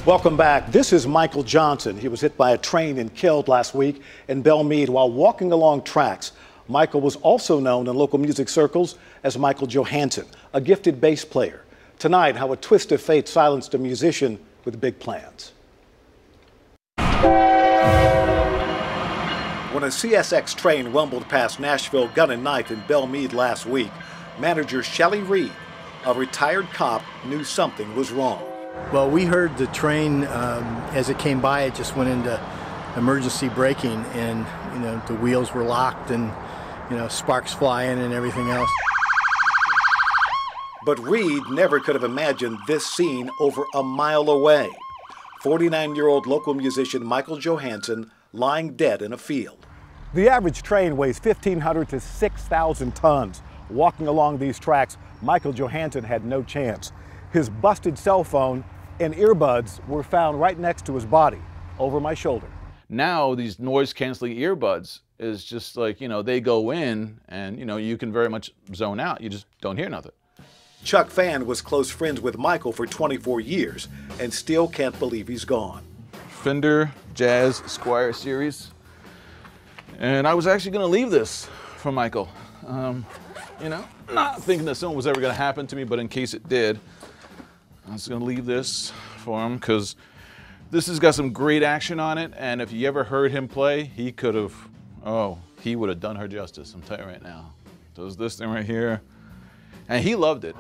Welcome back. This is Michael Johnson. He was hit by a train and killed last week in Belle Meade while walking along tracks. Michael was also known in local music circles as Michael Johansen, a gifted bass player. Tonight, how a twist of fate silenced a musician with big plans. When a CSX train rumbled past Nashville Gun and Knife in Belle Meade last week, manager Shelly Reed, a retired cop, knew something was wrong. Well, we heard the train as it came by. It just went into emergency braking, and the wheels were locked, and sparks flying and everything else. But Reed never could have imagined this scene over a mile away. 49-year-old local musician Michael Johansen lying dead in a field. The average train weighs 1,500 to 6,000 tons. Walking along these tracks, Michael Johansen had no chance. His busted cell phone and earbuds were found right next to his body, over my shoulder. Now these noise-canceling earbuds is just like, they go in and, you can very much zone out. You just don't hear nothing. Chuck Fan was close friends with Michael for 24 years and still can't believe he's gone. Fender Jazz Squire series. And I was actually going to leave this for Michael. Not thinking that something was ever going to happen to me, but in case it did, I was going to leave this for him because this has got some great action on it. And if you ever heard him play, he could have, he would have done her justice, I'm telling you right now. So there's this thing right here. And he loved it.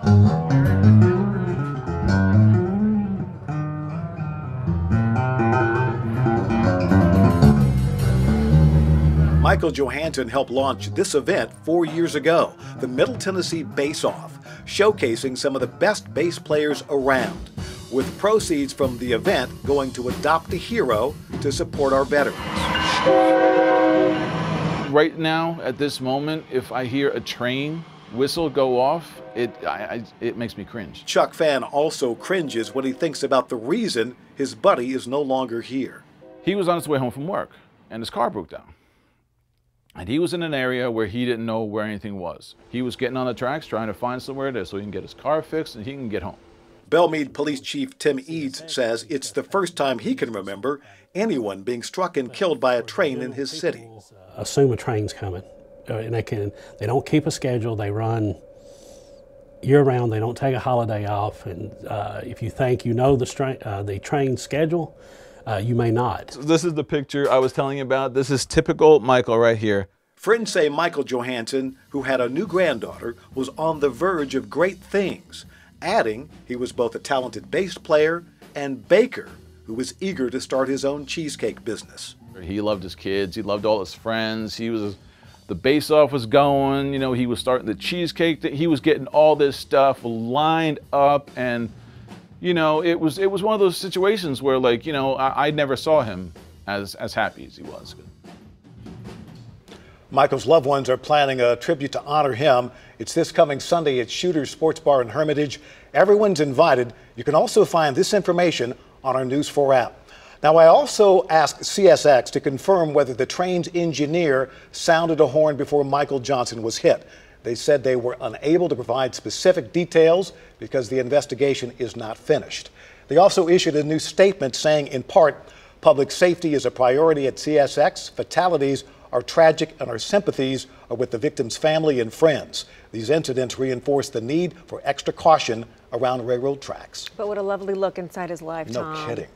Michael Johansen helped launch this event 4 years ago, the Middle Tennessee Bass Off, showcasing some of the best bass players around, with proceeds from the event going to Adopt a Hero to support our veterans. Right now, at this moment, if I hear a train whistle go off, it makes me cringe. Chuck Fan also cringes when he thinks about the reason his buddy is no longer here. He was on his way home from work, and his car broke down. And he was in an area where he didn't know where anything was. He was getting on the tracks, trying to find somewhere it is so he can get his car fixed and he can get home. Belle Meade Police Chief Tim Eads says it's the first time he can remember anyone being struck and killed by a train in his city. Assume a train's coming, and they don't keep a schedule. They run year-round. They don't take a holiday off. And if you think the train schedule, you may not. So this is the picture I was telling you about. This is typical Michael right here. Friends say Michael Johansen, who had a new granddaughter, was on the verge of great things, adding he was both a talented bass player and baker who was eager to start his own cheesecake business. He loved his kids. He loved all his friends. The Bass Off was going. He was starting the cheesecake. He was getting all this stuff lined up, and it was one of those situations where, I never saw him as happy as he was. Michael's loved ones are planning a tribute to honor him. It's this coming Sunday at Shooter's Sports Bar in Hermitage. Everyone's invited. You can also find this information on our News 4 app. Now, I also asked CSX to confirm whether the train's engineer sounded a horn before Michael Johnson was hit. They said they were unable to provide specific details because the investigation is not finished. They also issued a new statement saying, in part, public safety is a priority at CSX. Fatalities are tragic and our sympathies are with the victim's family and friends. These incidents reinforce the need for extra caution around railroad tracks. But what a lovely look inside his life, Tom. No kidding.